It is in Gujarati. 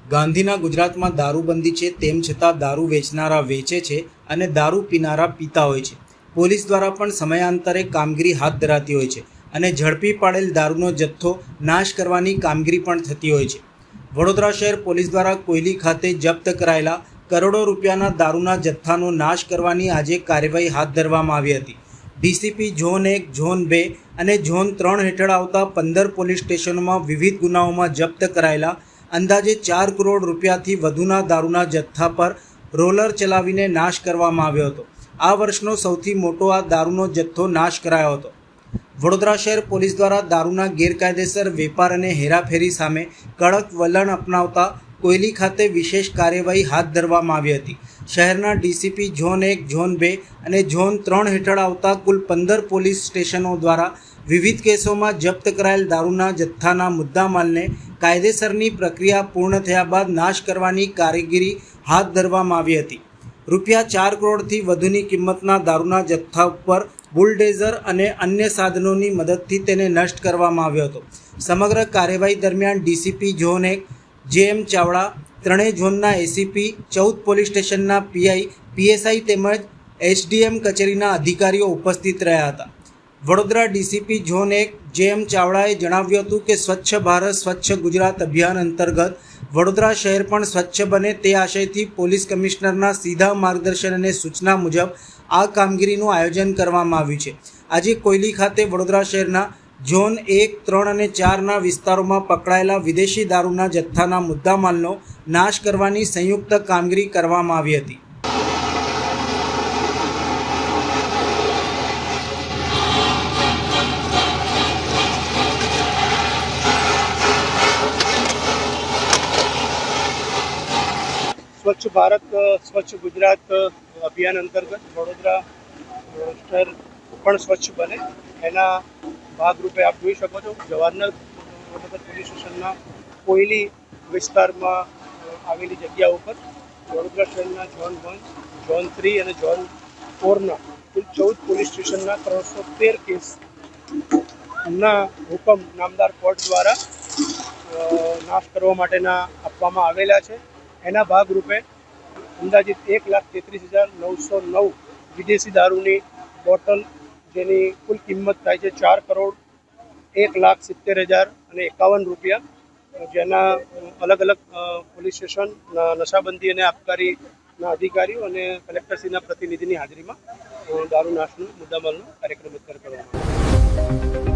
ગાંધીના ગુજરાતમાં દારૂબંધી છે તેમ છતાં દારૂ વેચનારા વેચે છે અને દારૂ પીનારા પીતા હોય છે। પોલીસ દ્વારા પણ સમયાંતરે કામગીરી હાથ ધરાતી હોય છે અને ઝડપી પાડેલ દારૂનો જથ્થો નાશ કરવાની કામગીરી પણ થતી હોય છે। વડોદરા શહેર પોલીસ દ્વારા કોયલી ખાતે જપ્ત કરાયેલા કરોડો રૂપિયાના દારૂના જથ્થાનો નાશ કરવાની આજે કાર્યવાહી હાથ ધરવામાં આવી હતી। ડીસીપી ઝોન 1, ઝોન 2 અને ઝોન 3 હેઠળ આવતા 15 પોલીસ સ્ટેશનોમાં વિવિધ ગુનાઓમાં જપ્ત કરાયેલા અંદાજે 4 કરોડ રૂપિયાથી વધુના દારૂના જથ્થા પર રોલર ચલાવીને નાશ કરવામાં આવ્યો હતો। આ વર્ષનો સૌથી મોટો આ દારૂનો જથ્થો નાશ કરાયો હતો। વડોદરા શહેર પોલીસ દ્વારા દારૂના ગેરકાયદેસર વેપાર અને હેરાફેરી સામે કડક વલણ અપનાવતા કોયલી ખાતે વિશેષ કાર્યવાહી હાથ ધરવામાં આવી હતી। શહેરના ડીસીપી ઝોન 1, ઝોન 2 અને ઝોન 3 હેઠળ આવતા કુલ 15 પોલીસ સ્ટેશનો દ્વારા વિવિધ કેસોમાં જપ્ત કરાયેલ દારૂના જથ્થાના મુદ્દામાલને કાયદેસરની પ્રક્રિયા પૂર્ણ થયા બાદ નાશ કરવાની કામગીરી હાથ ધરવામાં આવી હતી। રૂપિયા 4 કરોડથી વધુની કિંમતના દારૂના જથ્થા ઉપર બુલડેઝર અને અન્ય સાધનોની મદદથી તેને નષ્ટ કરવામાં આવ્યો હતો। સમગ્ર કાર્યવાહી દરમિયાન ડીસીપી ઝોન 1 જેએમ ચાવડા, ત્રણેય ઝોનના એસીપી, 14 પોલીસ સ્ટેશનના પીઆઈ, પીએસઆઈ તેમજ એસડીએમ કચેરીના અધિકારીઓ ઉપસ્થિત રહ્યા હતા। વડોદરા ડીસીપી ઝોન 1 જેએમ ચાવડાએ જણાવ્યું હતું કે સ્વચ્છ ભારત સ્વચ્છ ગુજરાત અભિયાન અંતર્ગત વડોદરા શહેર પણ સ્વચ્છ બને તે આશયથી પોલીસ કમિશનરના સીધા માર્ગદર્શન અને સૂચના મુજબ આ કામગીરીનું આયોજન કરવામાં આવ્યું છે। આજે કોયલી ખાતે વડોદરા શહેરના ઝોન 1, 3 અને 4ના વિસ્તારોમાં પકડાયેલા વિદેશી દારૂના જથ્થાના મુદ્દામાલનો નાશ કરવાની સંયુક્ત કામગીરી કરવામાં આવી હતી। સ્વચ્છ ભારત સ્વચ્છ ગુજરાત અભિયાન અંતર્ગત વડોદરા શહેર પણ સ્વચ્છ બને એના ભાગરૂપે આપ જોઈ શકો છો જવાહરનગર પોલીસ સ્ટેશનના કોયલી વિસ્તારમાં આવેલી જગ્યા ઉપર વડોદરા શહેરના ઝોન 1, ઝોન 3 અને ઝોન 4ના કુલ 14 પોલીસ સ્ટેશનના 313 કેસના હુકમ નામદાર કોર્ટ દ્વારા નાશ કરવા માટેના આપવામાં આવેલા છે। એના ભાગરૂપે અંદાજિત 1,33,909 વિદેશી દારૂની બોટલ જેની કુલ કિંમત થાય છે 4,01,70,051 રૂપિયા, જેના અલગ અલગ પોલીસ સ્ટેશન નશાબંધી અને આબકારીના અધિકારીઓ અને કલેક્ટરશ્રીના પ્રતિનિધિની હાજરીમાં દારૂ નાશનો મુદ્દામાલનો કાર્યક્રમ કરવામાં આવ્યો।